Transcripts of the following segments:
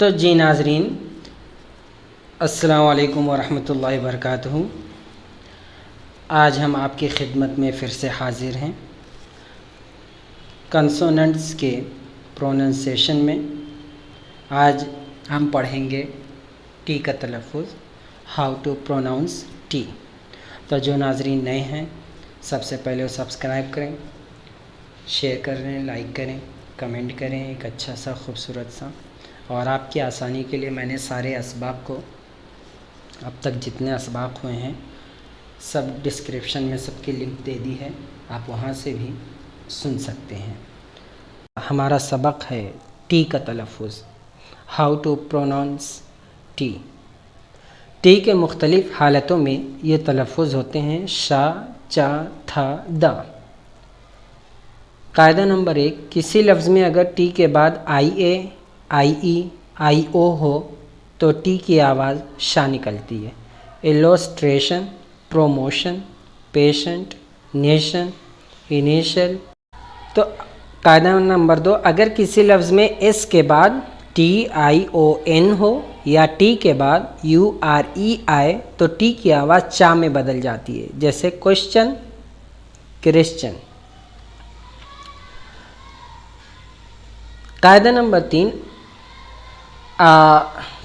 تو جی ناظرین، السلام علیکم ورحمۃ اللہ وبرکاتہ۔ آج ہم آپ کی خدمت میں پھر سے حاضر ہیں کنسوننٹس کے پروننسیشن میں۔ آج ہم پڑھیں گے ٹی کا تلفظ، ہاؤ ٹو پروناؤنس ٹی۔ تو جو ناظرین نئے ہیں سب سے پہلے وہ سبسکرائب کریں، شیئر کریں، لائک کریں، کمنٹ کریں ایک اچھا سا خوبصورت سا۔ اور آپ کی آسانی کے لیے میں نے سارے اسباق کو، اب تک جتنے اسباق ہوئے ہیں سب ڈسکرپشن میں سب کی لنک دے دی ہے، آپ وہاں سے بھی سن سکتے ہیں۔ ہمارا سبق ہے ٹی کا تلفظ، how to pronounce T. T کے مختلف حالتوں میں یہ تلفظ ہوتے ہیں شا، چا، تھا، دا۔ قاعدہ نمبر 1، کسی لفظ میں اگر ٹی کے بعد آئی اے، آئی ای، آئی او ہو تو ٹی کی آواز شا نکلتی ہے۔ ایلوسٹریشن، پروموشن، پیشنٹ، نیشن، انیشل۔ تو قاعدہ نمبر 2، اگر کسی لفظ میں ایس کے بعد ٹی آئی او این ہو یا ٹی کے بعد یو آر ای آئے تو ٹی کی آواز چا میں بدل جاتی ہے، جیسے کوشچن، کرسچن۔ قاعدہ نمبر 3،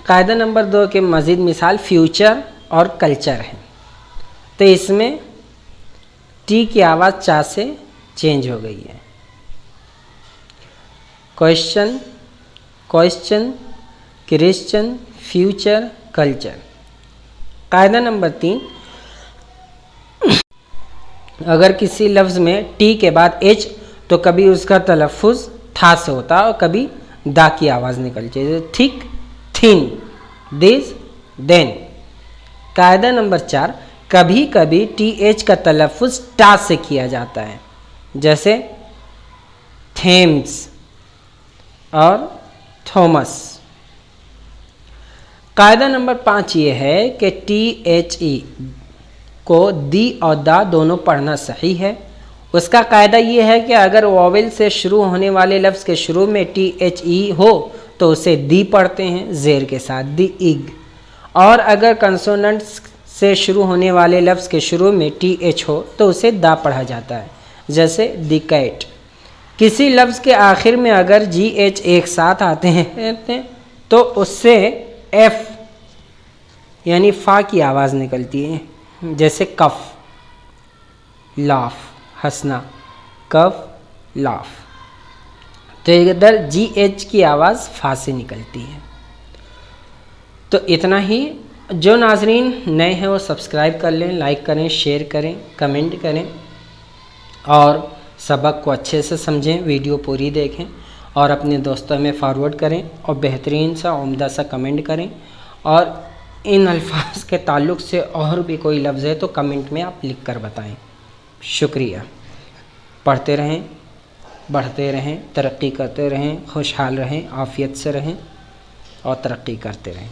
قاعدہ نمبر 2 کے مزید مثال فیوچر اور کلچر ہے۔ تو اس میں ٹی کی آواز چا سے چینج ہو گئی ہے۔ Question, question, Christian, future, culture. قاعدہ نمبر 3، اگر کسی لفظ میں ٹی کے بعد ایچ تو کبھی اس کا تلفظ تھا سے ہوتا ہے اور کبھی دا کی آواز نکلتی ہے، تھک، تھن، دس، دین۔ قاعدہ نمبر 4، کبھی کبھی ٹی ایچ کا تلفظ ٹا سے کیا جاتا ہے، جیسے تھیمس اور تھومس۔ قاعدہ نمبر 5 یہ ہے کہ ٹی ایچ ای کو دی اور دا دونوں پڑھنا صحیح ہے۔ اس کا قاعدہ یہ ہے کہ اگر واول سے شروع ہونے والے لفظ کے شروع میں ٹی ایچ ای ہو تو اسے دی پڑھتے ہیں زیر کے ساتھ، دی اگ۔ اور اگر کنسوننٹس سے شروع ہونے والے لفظ کے شروع میں ٹی ایچ ہو تو اسے دا پڑھا جاتا ہے، جیسے دی کیٹ۔ کسی لفظ کے آخر میں اگر جی ایچ ایک ساتھ آتے ہیں تو اس سے ایف یعنی فا کی آواز نکلتی ہے، جیسے کف، لاف، ہنسنا، کف، لاف۔ تو ادھر جی ایچ کی آواز فا سے نکلتی ہے۔ تو اتنا ہی۔ جو ناظرین نئے ہیں وہ سبسکرائب کر لیں، لائک کریں، شیئر کریں، کمنٹ کریں اور سبق کو اچھے سے سمجھیں، ویڈیو پوری دیکھیں اور اپنے دوستوں میں فارورڈ کریں اور بہترین سا عمدہ سا کمنٹ کریں۔ اور ان الفاظ کے تعلق سے اور بھی کوئی لفظ ہے تو کمنٹ میں آپ لکھ کر بتائیں۔ شکریہ۔ پڑھتے رہیں، بڑھتے رہیں، ترقی کرتے رہیں، خوشحال رہیں، عافیت سے رہیں اور ترقی کرتے رہیں۔